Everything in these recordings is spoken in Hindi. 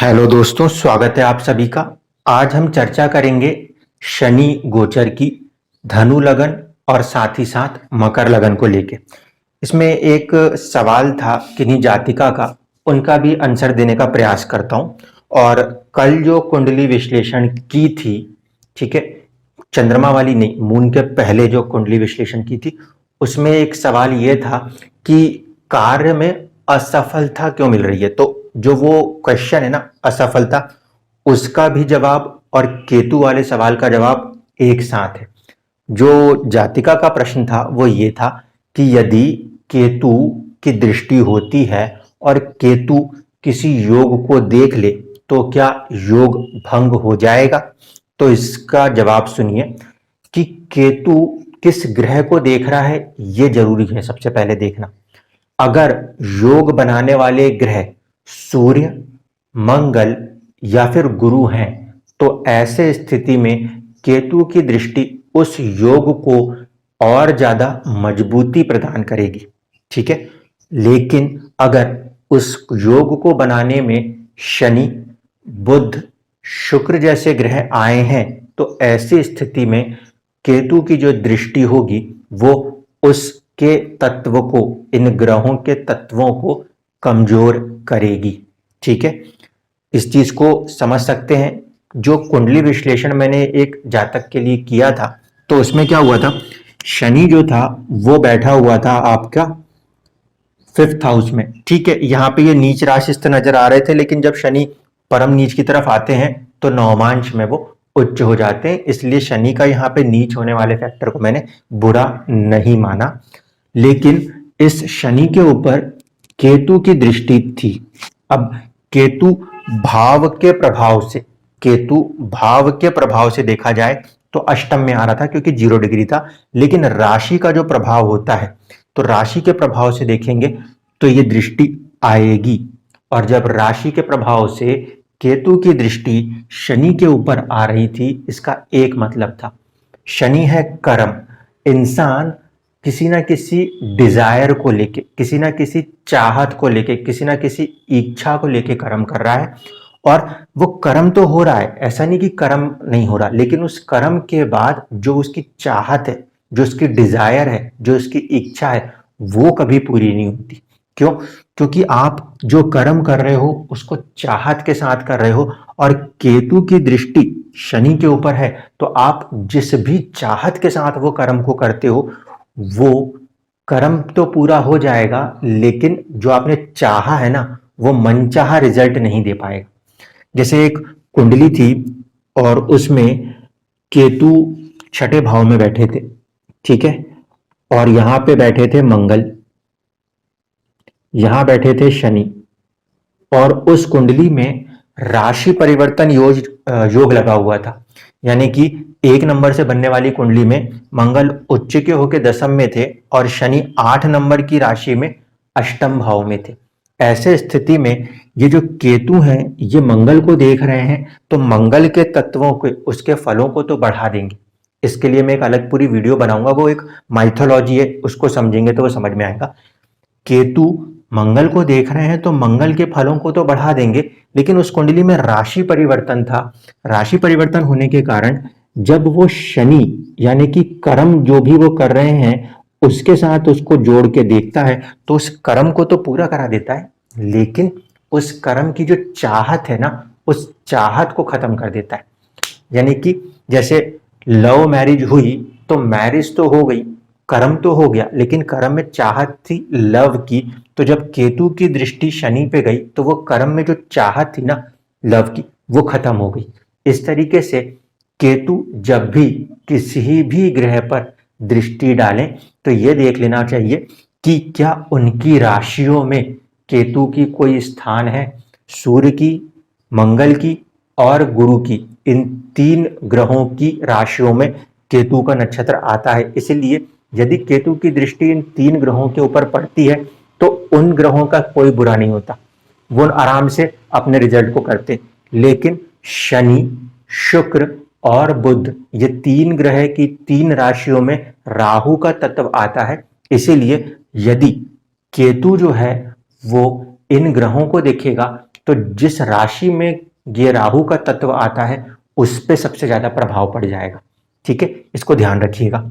हेलो दोस्तों, स्वागत है आप सभी का। आज हम चर्चा करेंगे शनि गोचर की, धनु लगन और साथ ही साथ मकर लगन को लेके। इसमें एक सवाल था किन्हीं जातिका का, उनका भी आंसर देने का प्रयास करता हूं। और कल जो कुंडली विश्लेषण की थी, ठीक है, चंद्रमा वाली नहीं, मून के पहले जो कुंडली विश्लेषण की थी, उसमें एक सवाल ये था कि कार्य में असफलता क्यों मिल रही है। तो जो वो क्वेश्चन है ना, असफलता, उसका भी जवाब और केतु वाले सवाल का जवाब एक साथ है। जो जातिका का प्रश्न था वो ये था कि यदि केतु की दृष्टि होती है और केतु किसी योग को देख ले तो क्या योग भंग हो जाएगा। तो इसका जवाब सुनिए कि केतु किस ग्रह को देख रहा है, ये जरूरी है सबसे पहले देखना। अगर योग बनाने वाले ग्रह सूर्य, मंगल या फिर गुरु हैं तो ऐसे स्थिति में केतु की दृष्टि उस योग को और ज्यादा मजबूती प्रदान करेगी, ठीक है। लेकिन अगर उस योग को बनाने में शनि, बुध, शुक्र जैसे ग्रह आए हैं तो ऐसी स्थिति में केतु की जो दृष्टि होगी वो उसके तत्व को, इन ग्रहों के तत्वों को कमजोर करेगी, ठीक है। इस चीज को समझ सकते हैं। जो कुंडली विश्लेषण मैंने एक जातक के लिए किया था तो उसमें क्या हुआ था, शनि जो था वो बैठा हुआ था आपका 5th हाउस में, ठीक है। यहाँ पे ये नीच राशिस्थ नजर आ रहे थे, लेकिन जब शनि परम नीच की तरफ आते हैं तो नवमांश में वो उच्च हो जाते हैं। इसलिए शनि का यहाँ पे नीच होने वाले फैक्टर को मैंने बुरा नहीं माना। लेकिन इस शनि के ऊपर केतु की दृष्टि थी। अब केतु भाव के प्रभाव से, केतु भाव के प्रभाव से देखा जाए तो अष्टम में आ रहा था क्योंकि 0 डिग्री था। लेकिन राशि का जो प्रभाव होता है, तो राशि के प्रभाव से देखेंगे तो ये दृष्टि आएगी। और जब राशि के प्रभाव से केतु की दृष्टि शनि के ऊपर आ रही थी, इसका एक मतलब था, शनि है कर्म। इंसान किसी ना किसी डिजायर को लेके, किसी ना किसी चाहत को लेके, किसी ना किसी इच्छा को लेके कर्म कर रहा है। और वो कर्म तो हो रहा है, ऐसा नहीं कि कर्म नहीं हो रहा, लेकिन उस कर्म के बाद जो उसकी चाहत है, जो उसकी डिजायर है, जो उसकी इच्छा है, वो कभी पूरी नहीं होती। क्यों? क्योंकि आप जो कर्म कर रहे हो उसको चाहत के साथ कर रहे हो, और केतु की दृष्टि शनि के ऊपर है तो आप जिस भी चाहत के साथ वो कर्म को करते हो, वो कर्म तो पूरा हो जाएगा, लेकिन जो आपने चाहा है ना, वो मनचाहा रिजल्ट नहीं दे पाएगा। जैसे एक कुंडली थी और उसमें केतु 6ठे भाव में बैठे थे, ठीक है, और यहां पे बैठे थे मंगल, यहां बैठे थे शनि, और उस कुंडली में राशि परिवर्तन योग लगा हुआ था। यानी कि 1 नंबर से बनने वाली कुंडली में मंगल उच्च के होकर 10th में थे और शनि 8 नंबर की राशि में अष्टम भाव में थे। ऐसे स्थिति में ये जो केतु हैं ये मंगल को देख रहे हैं तो मंगल के तत्वों को, उसके फलों को तो बढ़ा देंगे। इसके लिए मैं एक अलग पूरी वीडियो बनाऊंगा, वो एक माइथोलॉजी है, उसको समझेंगे तो वो समझ में आएगा। केतु मंगल को देख रहे हैं तो मंगल के फलों को तो बढ़ा देंगे, लेकिन उस कुंडली में राशि परिवर्तन था। राशि परिवर्तन होने के कारण जब वो शनि, यानी कि कर्म जो भी वो कर रहे हैं उसके साथ उसको जोड़ के देखता है तो उस कर्म को तो पूरा करा देता है, लेकिन उस कर्म की जो चाहत है ना, उस चाहत को खत्म कर देता है। यानी कि जैसे लव मैरिज हुई तो मैरिज तो हो गई, कर्म तो हो गया, लेकिन कर्म में चाहत थी लव की, तो जब केतु की दृष्टि शनि पे गई तो वो कर्म में जो चाहत थी ना लव की, वो खत्म हो गई। इस तरीके से केतु जब भी किसी भी ग्रह पर दृष्टि डालें तो ये देख लेना चाहिए कि क्या उनकी राशियों में केतु की कोई स्थान है। सूर्य की, मंगल की और गुरु की, इन 3 ग्रहों की राशियों में केतु का नक्षत्र आता है। इसलिए यदि केतु की दृष्टि इन 3 ग्रहों के ऊपर पड़ती है तो उन ग्रहों का कोई बुरा नहीं होता, वो आराम से अपने रिजल्ट को करते। लेकिन शनि, शुक्र और बुध, ये 3 ग्रह की 3 राशियों में राहु का तत्व आता है। इसीलिए यदि केतु जो है वो इन ग्रहों को देखेगा तो जिस राशि में ये राहु का तत्व आता है उस पे सबसे ज्यादा प्रभाव पड़ जाएगा। ठीक है, इसको ध्यान रखिएगा।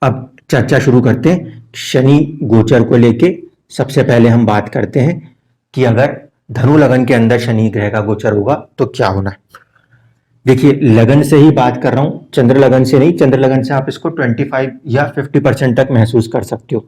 अब चर्चा शुरू करते हैं शनि गोचर को लेके। सबसे पहले हम बात करते हैं कि अगर धनु लगन के अंदर शनि ग्रह का गोचर होगा तो क्या होना है। देखिए, लगन से ही बात कर रहा हूं, चंद्र लगन से नहीं। चंद्र लगन से आप इसको 25 या 50% तक महसूस कर सकते हो।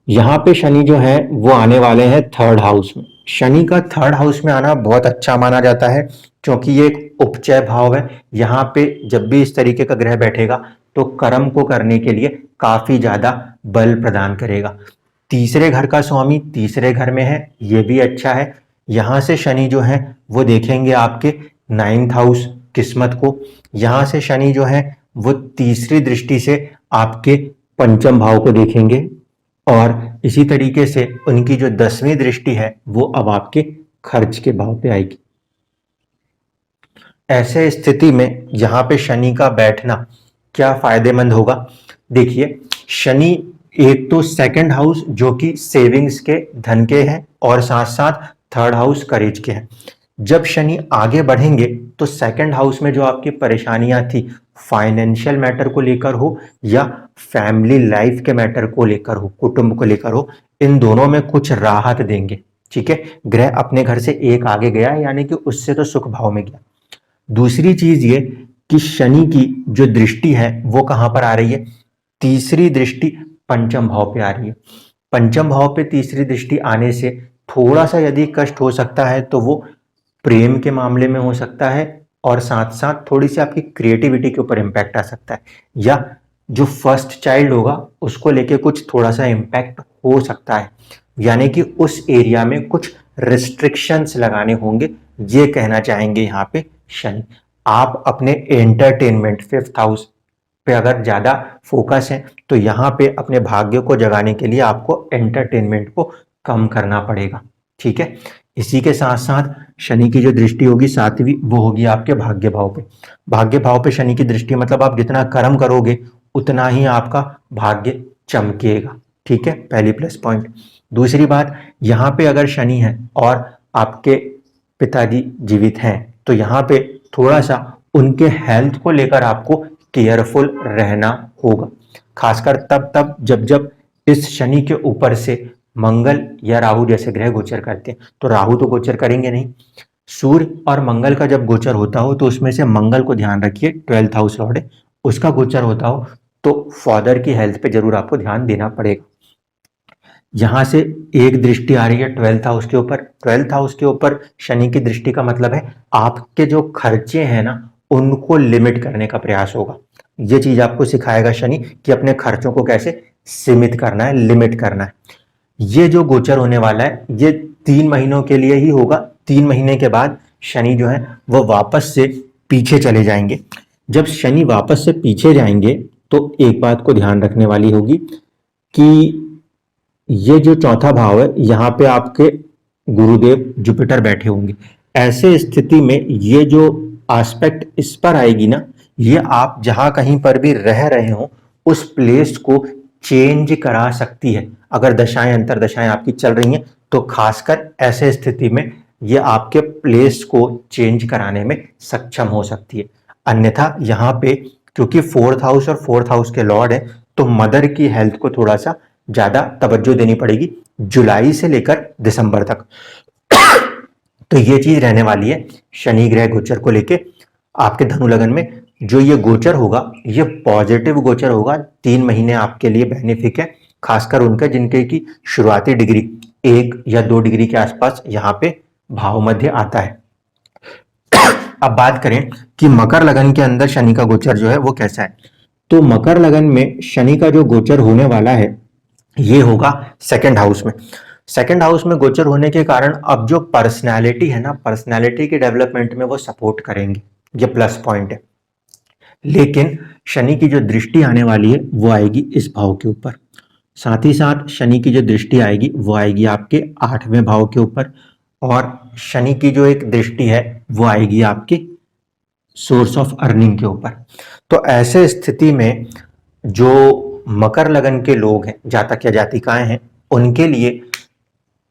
यहाँ पे शनि जो है वो आने वाले हैं थर्ड हाउस में। शनि का थर्ड हाउस में आना बहुत अच्छा माना जाता है क्योंकि ये एक उपचय भाव है। यहाँ पे जब भी इस तरीके का ग्रह बैठेगा तो कर्म को करने के लिए काफी ज्यादा बल प्रदान करेगा। तीसरे घर का स्वामी तीसरे घर में है, ये भी अच्छा है। यहाँ से शनि जो है वो देखेंगे आपके 9th हाउस किस्मत को। यहाँ से शनि जो है वो तीसरी दृष्टि से आपके पंचम भाव को देखेंगे और इसी तरीके से उनकी जो 10वीं दृष्टि है वो अब आपके खर्च के भाव पे आएगी। ऐसे स्थिति में यहाँ पे शनि का बैठना क्या फायदेमंद होगा। देखिए, शनि एक तो सेकंड हाउस जो कि सेविंग्स के धन के हैं और साथ साथ थर्ड हाउस करेज के हैं। जब शनि आगे बढ़ेंगे तो सेकंड हाउस में जो आपकी परेशानियां थी फाइनेंशियल मैटर को लेकर हो या फैमिली लाइफ के मैटर को लेकर हो, कुटुंब को लेकर हो, इन दोनों में कुछ राहत देंगे। ठीक है, ग्रह अपने घर से एक आगे गया यानी कि उससे तो सुख भाव में गया। दूसरी चीज ये कि शनि की जो दृष्टि है वो कहां पर आ रही है, तीसरी दृष्टि पंचम भाव पे आ रही है। पंचम भाव पे तीसरी दृष्टि आने से थोड़ा सा यदि कष्ट हो सकता है तो वो प्रेम के मामले में हो सकता है और साथ साथ थोड़ी सी आपकी क्रिएटिविटी के ऊपर इम्पैक्ट आ सकता है, या जो फर्स्ट चाइल्ड होगा उसको लेके कुछ थोड़ा सा इम्पैक्ट हो सकता है, यानी कि उस एरिया में कुछ रिस्ट्रिक्शंस लगाने होंगे, ये कहना चाहेंगे यहाँ पे शनि। आप अपने एंटरटेनमेंट 5th हाउस पे अगर ज्यादा फोकस है तो यहाँ पे अपने भाग्य को जगाने के लिए आपको एंटरटेनमेंट को कम करना पड़ेगा। ठीक है, इसी के साथ साथ शनि की जो दृष्टि होगी 7वीं वो होगी आपके भाग्य भाव पे। भाग्य भाव पे शनि की दृष्टि मतलब आप जितना कर्म करोगे उतना ही आपका भाग्य चमकेगा। ठीक है, पहली प्लस पॉइंट। दूसरी बात, यहाँ पे अगर शनि है और आपके पिताजी जीवित हैं तो यहाँ पे थोड़ा सा उनके हेल्थ को लेकर आपको केयरफुल रहना होगा, खासकर तब जब जब इस शनि के ऊपर से मंगल या राहु जैसे ग्रह गोचर करते हैं। तो राहु तो गोचर करेंगे नहीं, सूर्य और मंगल का जब गोचर होता हो तो उसमें से मंगल को ध्यान रखिए, 12th हाउस लॉर्ड है, उसका गोचर होता हो तो फादर की हेल्थ पे जरूर आपको ध्यान देना पड़ेगा। यहां से एक दृष्टि आ रही है 12th हाउस के ऊपर। 12th हाउस के ऊपर शनि की दृष्टि का मतलब है आपके जो खर्चे हैं ना उनको लिमिट करने का प्रयास होगा। ये चीज आपको सिखाएगा शनि कि अपने खर्चों को कैसे सीमित करना है, लिमिट करना है। ये जो गोचर होने वाला है ये 3 महीनों के लिए ही होगा। 3 महीने के बाद शनि जो है वो वापस से पीछे चले जाएंगे। जब शनि वापस से पीछे जाएंगे तो एक बात को ध्यान रखने वाली होगी कि ये जो चौथा भाव है यहाँ पे आपके गुरुदेव जुपिटर बैठे होंगे। ऐसे स्थिति में ये जो एस्पेक्ट इस पर आएगी ना, ये आप जहां कहीं पर भी रह रहे हो उस प्लेस को चेंज करा सकती है। अगर दशाएं अंतर दशाएं आपकी चल रही हैं तो खासकर ऐसे स्थिति में ये आपके प्लेस को चेंज कराने में सक्षम हो सकती है। अन्यथा यहाँ पे क्योंकि 4th हाउस और 4th हाउस के लॉर्ड है तो मदर की हेल्थ को थोड़ा सा ज्यादा तवज्जो देनी पड़ेगी जुलाई से लेकर दिसंबर तक। तो ये चीज रहने वाली है शनि ग्रह गोचर को लेके। आपके धनु लगन में जो ये गोचर होगा ये पॉजिटिव गोचर होगा। 3 महीने आपके लिए बेनिफिक है, खासकर उनके जिनके की शुरुआती डिग्री 1 या 2 डिग्री के आसपास यहाँ पे भाव मध्य आता है। अब बात करें कि मकर लगन के अंदर शनि का गोचर जो है वो कैसा है, तो मकर लगन में शनि का जो गोचर होने वाला है ये होगा 2nd हाउस में। 2nd हाउस में गोचर होने के कारण अब जो पर्सनैलिटी है ना, पर्सनैलिटी के डेवलपमेंट में वो सपोर्ट करेंगे, ये प्लस पॉइंट है। लेकिन शनि की जो दृष्टि आने वाली है वो आएगी इस भाव के ऊपर। साथ ही साथ शनि की जो दृष्टि आएगी वो आएगी आपके 8वें भाव के ऊपर, और शनि की जो एक दृष्टि है वो आएगी आपके सोर्स ऑफ अर्निंग के ऊपर। तो ऐसे स्थिति में जो मकर लगन के लोग हैं, जातक या जातिकाएं हैं, उनके लिए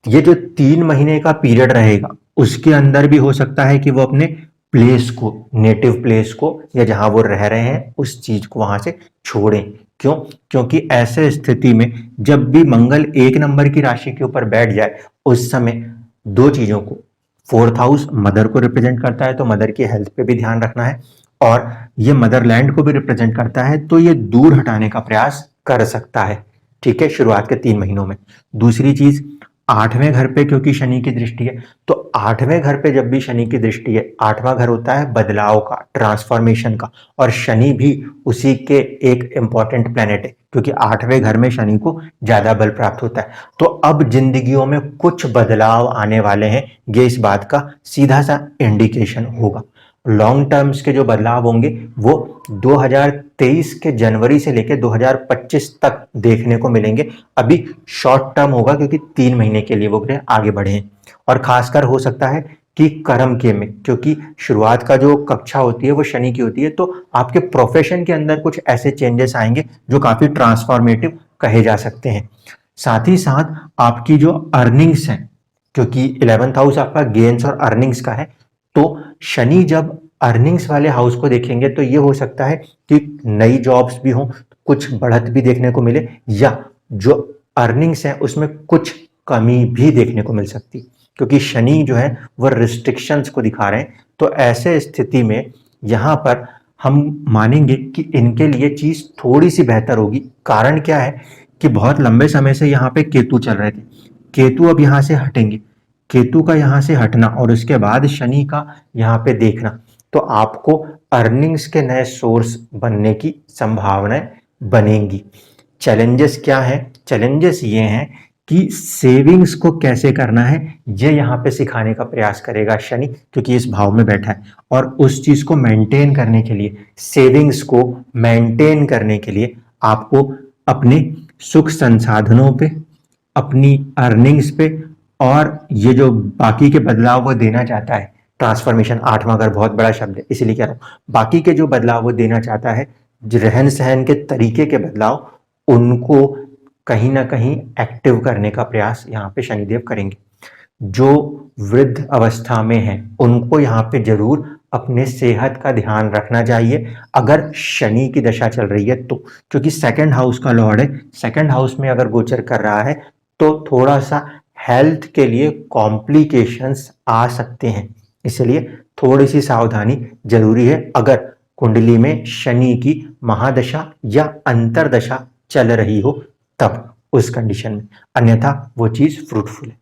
ये जो 3 महीने का पीरियड रहेगा उसके अंदर भी हो सकता है कि वो अपने प्लेस को, नेटिव प्लेस को, या जहां वो रह रहे हैं उस चीज को वहां से छोड़ें। क्यों? क्योंकि ऐसे स्थिति में जब भी मंगल 1 नंबर की राशि के ऊपर बैठ जाए उस समय दो चीजों को, 4th हाउस मदर को रिप्रेजेंट करता है तो मदर की हेल्थ पे भी ध्यान रखना है, और ये मदरलैंड को भी रिप्रेजेंट करता है तो ये दूर हटाने का प्रयास कर सकता है। ठीक है, शुरुआत के 3 महीनों में। दूसरी चीज, 8वें घर पे क्योंकि शनि की दृष्टि है, तो 8वें घर पे जब भी शनि की दृष्टि है, 8वां घर होता है बदलाव का, ट्रांसफॉर्मेशन का, और शनि भी उसी के एक इंपॉर्टेंट प्लेनेट है क्योंकि 8वें घर में शनि को ज्यादा बल प्राप्त होता है। तो अब जिंदगियों में कुछ बदलाव आने वाले हैं, ये इस बात का सीधा सा इंडिकेशन होगा। लॉन्ग टर्म्स के जो बदलाव होंगे वो 2023 के जनवरी से लेकर 2025 तक देखने को मिलेंगे। अभी शॉर्ट टर्म होगा क्योंकि 3 महीने के लिए वो ग्रह आगे बढ़े हैं, और खासकर हो सकता है कि कर्म के में, क्योंकि शुरुआत का जो कक्षा होती है वो शनि की होती है, तो आपके प्रोफेशन के अंदर कुछ ऐसे चेंजेस आएंगे जो काफी ट्रांसफॉर्मेटिव कहे जा सकते हैं। साथ ही साथ आपकी जो अर्निंग्स हैं, क्योंकि 11th हाउस आपका गेन्स और अर्निंग्स का है, तो शनि जब अर्निंग्स वाले हाउस को देखेंगे तो ये हो सकता है कि नई जॉब्स भी हों, कुछ बढ़त भी देखने को मिले, या जो अर्निंग्स है उसमें कुछ कमी भी देखने को मिल सकती, क्योंकि शनि जो है वह रिस्ट्रिक्शंस को दिखा रहे हैं। तो ऐसे स्थिति में यहाँ पर हम मानेंगे कि इनके लिए चीज थोड़ी सी बेहतर होगी। कारण क्या है कि बहुत लंबे समय से यहाँ पे केतु चल रहे थे, केतु अब यहाँ से हटेंगे, केतु का यहाँ से हटना और उसके बाद शनि का यहाँ पे देखना, तो आपको अर्निंग्स के नए सोर्स बनने की संभावनाएं बनेंगी। चैलेंजेस क्या है? चैलेंजेस ये हैं कि सेविंग्स को कैसे करना है, ये यहाँ पे सिखाने का प्रयास करेगा शनि, क्योंकि इस भाव में बैठा है, और उस चीज को मेंटेन करने के लिए, सेविंग्स को मेंटेन करने के लिए आपको अपने सुख संसाधनों पे, अपनी अर्निंग्स पे, और ये जो बाकी के बदलाव वो देना चाहता है, ट्रांसफॉर्मेशन 8वां घर बहुत बड़ा शब्द है इसीलिए कह रहा हूं, बाकी के जो बदलाव वो देना चाहता है, रहन सहन के तरीके के बदलाव, उनको कहीं ना कहीं एक्टिव करने का प्रयास यहाँ पे शनिदेव करेंगे। जो वृद्ध अवस्था में हैं उनको यहाँ पे जरूर अपने सेहत का ध्यान रखना चाहिए अगर शनि की दशा चल रही है तो, क्योंकि 2nd हाउस का लॉर्ड है, 2nd हाउस में अगर गोचर कर रहा है तो थोड़ा सा हेल्थ के लिए कॉम्प्लिकेशंस आ सकते हैं, इसलिए थोड़ी सी सावधानी जरूरी है अगर कुंडली में शनि की महादशा या अंतरदशा चल रही हो तब, उस कंडीशन में, अन्यथा वो चीज फ्रूटफुल है।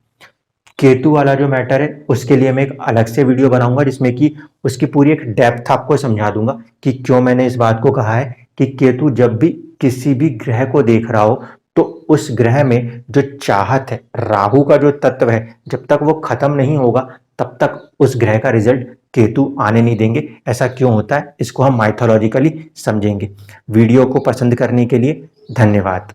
केतु वाला जो मैटर है उसके लिए मैं एक अलग से वीडियो बनाऊंगा जिसमें कि उसकी पूरी एक डेप्थ आपको समझा दूंगा कि क्यों मैंने इस बात को कहा है कि केतु जब भी किसी भी ग्रह को देख रहा हो तो उस ग्रह में जो चाहत है, राहु का जो तत्व है, जब तक वो खत्म नहीं होगा तब तक उस ग्रह का रिजल्ट केतु आने नहीं देंगे। ऐसा क्यों होता है इसको हम माइथोलॉजिकली समझेंगे। वीडियो को पसंद करने के लिए धन्यवाद।